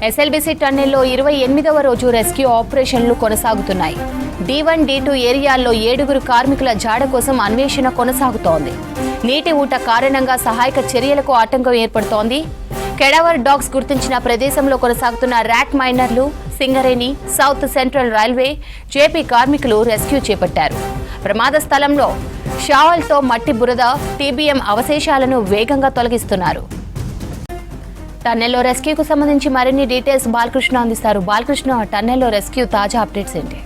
SLBC టన్నెల్లో 28వ రోజు rescue ఆపరేషన్లు కొనసాగుతున్నాయి. D1, D2 ఏరియాల్లో 7గురు కార్మికుల జాడ కోసం అన్వేషణ కొనసాగుతోంది. నీటి ఊట కారణంగా సహాయక చర్యలకు ఆటంకం ఏర్పడుతోంది. కెడవర్ డాగ్స్ గుర్తించిన ప్రదేశంలో కొనసాగుతున్న ర్యాట్ మైనర్లు, Singareni, south central railway, JP కార్మికులు రెస్క్యూ చేపట్టారు. ప్రమాద స్థలంలో షావల్తో మట్టి బురద, టీబీఎం అవశేషాలను వేగంగా తొలగిస్తున్నారు. టన్నెల్లో రెస్క్యూకు సంబంధించి మరిన్ని డీటెయిల్స్ బాలకృష్ణ అందిస్తారు. బాలకృష్ణ, టన్నెల్లో రెస్క్యూ తాజా అప్డేట్స్ ఏంటి?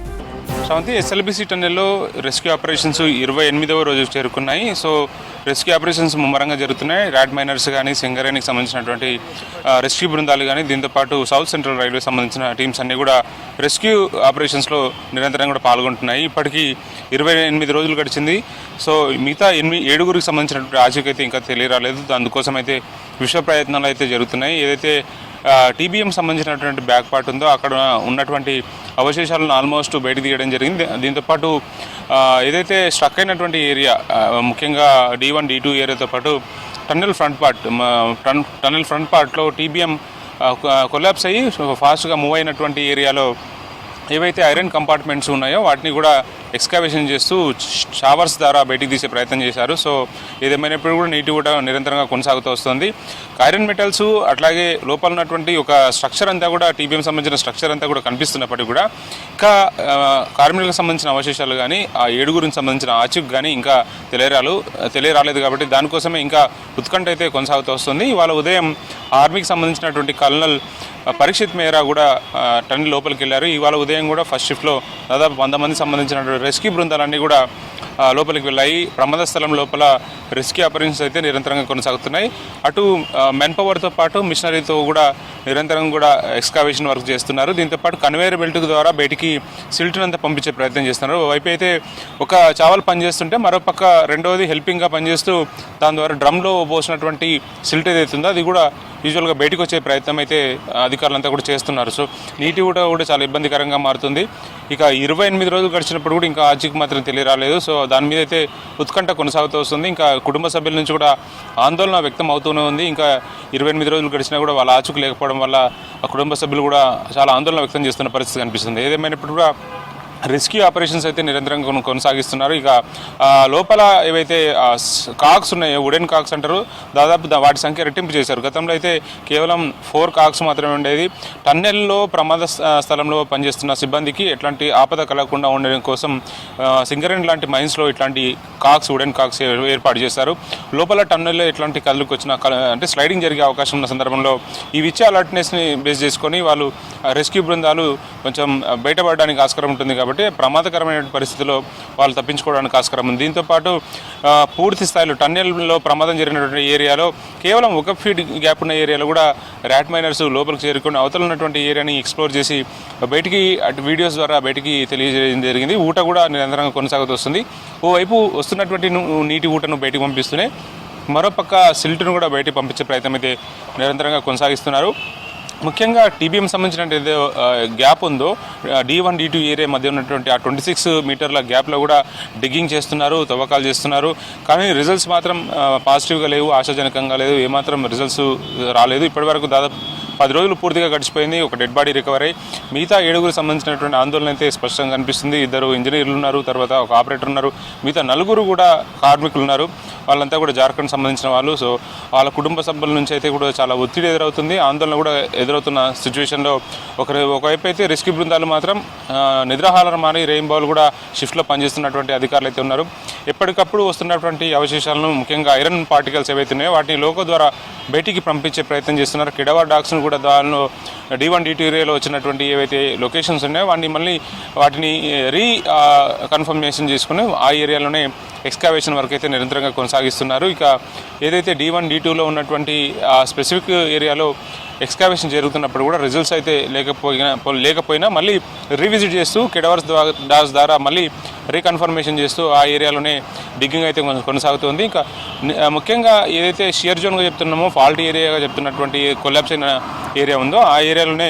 శ్రవంతి, ఎస్ఎల్బీసీ టన్నెల్లో రెస్క్యూ ఆపరేషన్స్ 28వ రోజు చేరుకున్నాయి. సో రెస్క్యూ ఆపరేషన్స్ ముమ్మరంగా జరుగుతున్నాయి. ర్యాట్ మైనర్స్ కానీ, సింగరేణికి సంబంధించినటువంటి రెస్క్యూ బృందాలు కానీ, దీంతోపాటు సౌత్ సెంట్రల్ రైల్వే సంబంధించిన టీమ్స్ అన్నీ కూడా రెస్క్యూ ఆపరేషన్స్లో నిరంతరం కూడా పాల్గొంటున్నాయి. ఇప్పటికీ 28 రోజులు గడిచింది. సో మిగతా 7గురికి సంబంధించినటువంటి ఆచూకీ అయితే ఇంకా తెలియరాలేదు. అందుకోసం అయితే విశ్వ ప్రయత్నాలు అయితే జరుగుతున్నాయి. ఏదైతే టీబీఎం సంబంధించినటువంటి బ్యాక్ పార్ట్ ఉందో అక్కడ ఉన్నటువంటి అవశేషాలను ఆల్మోస్ట్ బయట తీయడం జరిగింది. దీంతోపాటు ఏదైతే స్ట్రక్ అయినటువంటి ఏరియా, ముఖ్యంగా D1, D2 ఏరియాతో పాటు టన్నెల్ ఫ్రంట్ పార్ట్లో టీబీఎం కొలాప్స్ అయ్యి ఫాస్ట్గా మూవ్ అయినటువంటి ఏరియాలో ఏవైతే ఐరన్ కంపార్ట్మెంట్స్ ఉన్నాయో వాటిని కూడా ఎక్స్కవేషన్ చేస్తూ షావర్స్ ద్వారా బయటికి తీసే ప్రయత్నం చేశారు. సో ఏదేమైనప్పుడు కూడా నీటి కూడా నిరంతరంగా కొనసాగుతూ వస్తుంది. ఐరన్ మెటల్స్ అట్లాగే లోపల ఉన్నటువంటి ఒక స్ట్రక్చర్ అంతా కూడా, టీబీఎం సంబంధించిన స్ట్రక్చర్ అంతా కూడా కనిపిస్తున్నప్పటికీ కూడా ఇంకా కార్మికులకు సంబంధించిన అవశేషాలు కానీ, ఆ 7గురికి సంబంధించిన ఆచూకీ కానీ ఇంకా తెలియరాలేదు. కాబట్టి దానికోసమే ఇంకా ఉత్కంఠ అయితే కొనసాగుతూ వస్తుంది. ఇవాళ ఉదయం ఆర్మీకి సంబంధించినటువంటి కల్నల్ పరీక్షిత్ మేరా కూడా టన్నెల్ లోపలికి వెళ్ళారు. ఇవాళ ఉదయం కూడా ఫస్ట్ షిఫ్ట్లో దాదాపు 100 మంది సంబంధించినటువంటి రెస్క్యూ బృందాలన్నీ కూడా లోపలికి వెళ్ళాయి. ప్రమాద స్థలం లోపల రెస్క్యూ ఆపరేషన్స్ అయితే నిరంతరంగా కొనసాగుతున్నాయి. అటు మెన్ పవర్తో పాటు మిషనరీతో కూడా నిరంతరం కూడా ఎక్స్కవేషన్ వర్క్ చేస్తున్నారు. దీంతోపాటు కన్వేయర్ బెల్ట్ ద్వారా బయటికి సిల్ట్నంతా పంపించే ప్రయత్నం చేస్తున్నారు. వైపు అయితే ఒక చావల్ పనిచేస్తుంటే మరోపక్క రెండవది హెల్పింగ్గా పనిచేస్తూ దాని ద్వారా డ్రమ్లో పోసినటువంటి సిల్ట్ ఏదైతుందో అది కూడా యూజువల్గా బయటకు వచ్చే ప్రయత్నం అయితే అధికారులంతా కూడా చేస్తున్నారు. సో నీటి కూడా చాలా ఇబ్బందికరంగా మారుతుంది. ఇక 28 రోజులు గడిచినప్పుడు కూడా ఇంకా ఆచూకీ మాత్రం తెలియరాలేదు. సో దాని మీద అయితే ఉత్కంఠ కొనసాగుతూ వస్తుంది. ఇంకా కుటుంబ సభ్యుల నుంచి కూడా ఆందోళన వ్యక్తం అవుతూనే ఉంది. ఇంకా 28 రోజులు గడిచినా కూడా వాళ్ళ ఆచూకీ లేకపోవడం వల్ల ఆ కుటుంబ సభ్యులు కూడా చాలా ఆందోళన వ్యక్తం చేస్తున్న పరిస్థితి కనిపిస్తుంది. ఏదేమైనప్పుడు కూడా రెస్క్యూ ఆపరేషన్స్ అయితే నిరంతరంగా కొనసాగిస్తున్నారు. ఇక లోపల ఏవైతే కాక్స్ ఉన్నాయో, వుడెన్ కాక్స్ అంటారు, దాదాపు వాటి సంఖ్య రెట్టింపు చేశారు. గతంలో అయితే కేవలం 4 కాక్స్ మాత్రమే ఉండేది. టన్నెల్లో ప్రమాద స్థలంలో పనిచేస్తున్న సిబ్బందికి ఎట్లాంటి ఆపద కలగకుండా ఉండడం కోసం సింగరేణి లాంటి మైన్స్లో ఇట్లాంటి కాక్స్, వుడెన్ కాక్స్ ఏర్పాటు చేశారు. లోపల టన్నెల్లో ఎట్లాంటి కదులుకు వచ్చిన అంటే స్లైడింగ్ జరిగే అవకాశం ఉన్న సందర్భంలో ఈ విచ్ అలర్ట్నెస్ని బేస్ చేసుకొని వాళ్ళు రెస్క్యూ బృందాలు కొంచెం బయటపడడానికి ఆస్కారం ఉంటుంది. కాబట్టి ప్రమాదకరమైన పరిస్థితిలో వాళ్ళు తప్పించుకోవడానికి ఆస్కారం ఉంది. దీంతోపాటు పూర్తి స్థాయిలో టన్నెల్లో ప్రమాదం జరిగినటువంటి ఏరియాలో కేవలం 1 ఫీట్ గ్యాప్ ఉన్న ఏరియాలో కూడా ర్యాట్ మైనర్స్ లోపలికి చేరుకొని అవతల ఉన్నటువంటి ఏరియాని ఎక్స్ప్లోర్ చేసి బయటికి అటు వీడియోస్ ద్వారా బయటికి తెలియజేయడం జరిగింది. ఊట కూడా నిరంతరంగా కొనసాగుతూ వస్తుంది. ఓవైపు వస్తున్నటువంటి నీటి ఊటను బయటికి పంపిస్తూనే మరోపక్క సిల్ట్ను కూడా బయటికి పంపించే ప్రయత్నం అయితే నిరంతరంగా కొనసాగిస్తున్నారు. ముఖ్యంగా టీబీఎం సంబంధించిన ఏదో గ్యాప్ ఉందో D1, D2 ఏరియా మధ్య ఉన్నటువంటి ఆ 26 మీటర్ల గ్యాప్లో కూడా డిగ్గింగ్ చేస్తున్నారు, తవ్వకాలు చేస్తున్నారు. కానీ రిజల్ట్స్ మాత్రం పాజిటివ్గా లేవు, ఆశాజనకంగా లేదు, ఏమాత్రం రిజల్ట్స్ రాలేదు. ఇప్పటివరకు దాదాపు 10 రోజులు పూర్తిగా గడిచిపోయింది. ఒక డెడ్ బాడీ రికవర్ అయ్యి మిగతా 7గురికి సంబంధించినటువంటి ఆందోళన అయితే స్పష్టంగా కనిపిస్తుంది. 2 ఇంజనీర్లు ఉన్నారు, తర్వాత ఒక ఆపరేటర్ ఉన్నారు, మిగతా 4 కూడా కార్మికులు ఉన్నారు. వాళ్ళంతా కూడా జార్ఖండ్ సంబంధించిన వాళ్ళు. సో వాళ్ళ కుటుంబ సభ్యుల నుంచి అయితే కూడా చాలా ఒత్తిడి ఎదురవుతుంది, ఆందోళన కూడా ఎదురవుతున్న సిచ్యువేషన్లో ఒకవైపు అయితే రెస్క్యూ బృందాలు మాత్రం నిద్రాహారం మారి రెయిన్బోలు కూడా షిఫ్ట్లో పనిచేస్తున్నటువంటి అధికారులు అయితే ఉన్నారు. ఎప్పటికప్పుడు వస్తున్నటువంటి అవశేషాలను, ముఖ్యంగా ఐరన్ పార్టికల్స్ ఏవైతే ఉన్నాయో వాటిని లోకో ద్వారా బయటికి పంపించే ప్రయత్నం చేస్తున్నారు. కెడవర్ డాగ్స్ను కూడా దానిలో D1, D2 ఏరియాలో వచ్చినటువంటి ఏవైతే లొకేషన్స్ ఉన్నాయో వాటిని కన్ఫర్మేషన్ చేసుకుని ఆ ఏరియాలోనే ఎక్స్కవేషన్ వర్క్ అయితే నిరంతరంగా కొనసాగిస్తున్నారు. ఇక ఏదైతే D1, D2లో ఉన్నటువంటి స్పెసిఫిక్ ఏరియాలో ఎక్స్కవేషన్ జరుగుతున్నప్పుడు కూడా రిజల్ట్స్ అయితే లేకపోయినా మళ్ళీ రీవిజిట్ చేస్తూ కెడవర్స్ డాగ్స్ ద్వారా మళ్ళీ రీకన్ఫర్మేషన్ చేస్తూ ఆ ఏరియాలోనే డిగ్గింగ్ అయితే కొనసాగుతుంది. ఇంకా ముఖ్యంగా ఏదైతే షియర్ జోన్గా చెప్తున్నామో, ఫాల్ట్ ఏరియాగా చెప్తున్నటువంటి కొలాప్స్ అయిన ఏరియా ఉందో ఆ ఏరియాలోనే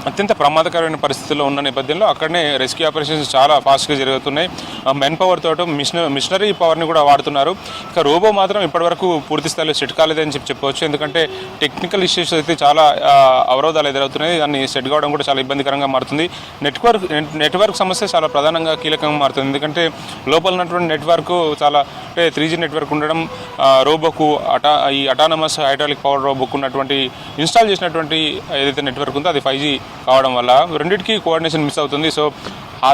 అత్యంత ప్రమాదకరమైన పరిస్థితుల్లో ఉన్న నేపథ్యంలో అక్కడనే రెస్క్యూ ఆపరేషన్స్ చాలా ఫాస్ట్గా జరుగుతున్నాయి. మెన్ పవర్ తోటి మిషనరీ పవర్ని కూడా వాడుతున్నారు. ఇక రోబో మాత్రం ఇప్పటివరకు పూర్తి స్థాయిలో సెట్ కాలేదని చెప్పవచ్చు. ఎందుకంటే టెక్నికల్ ఇష్యూస్ అయితే చాలా అవరోధాలు ఎదురవుతున్నాయి. దాన్ని సెట్ కావడం కూడా చాలా ఇబ్బందికరంగా మారుతుంది. నెట్వర్క్ సమస్య చాలా ప్రధానంగా కీలకంగా మారుతుంది. ఎందుకంటే లోపల ఉన్నటువంటి నెట్వర్క్ చాలా అంటే 3G నెట్వర్క్ ఉండడం, రోబోకు ఈ అటానమస్ హైడ్రాలిక్ పవర్ రోబోకు ఉన్నటువంటి ఇన్స్టాల్ చేసినటువంటి ఏదైతే నెట్వర్క్ ఉందో అది 5G కావడం వల్ల రెండింటికి కోఆర్డినేషన్ మిస్ అవుతుంది. సో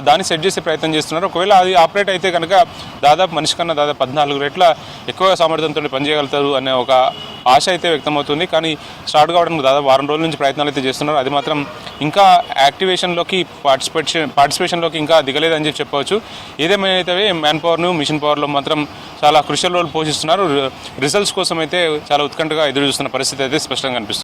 దాన్ని సెట్ చేసే ప్రయత్నం చేస్తున్నారు. ఒకవేళ అది ఆపరేట్ అయితే కనుక దాదాపు మనిషి కన్నా దాదాపు 14 రెట్ల ఎక్కువ సామర్థ్యంతో పనిచేయగలుగుతారు అనే ఒక ఆశ అయితే వ్యక్తమవుతుంది. కానీ స్టార్ట్ కావడానికి దాదాపు వారం రోజుల నుంచి ప్రయత్నాలు అయితే చేస్తున్నారు. అది మాత్రం ఇంకా యాక్టివేషన్లోకి పార్టిసిపేషన్లోకి ఇంకా దిగలేదని చెప్పవచ్చు. ఏదేమైతే మ్యాన్ పవర్ను మిషన్ పవర్లో మాత్రం చాలా క్రుషియల్ రోల్ పోషిస్తున్నారు. రిజల్ట్స్ కోసం అయితే చాలా ఉత్కంఠగా ఎదురు చూస్తున్న పరిస్థితి అయితే స్పష్టంగా కనిపిస్తుంది.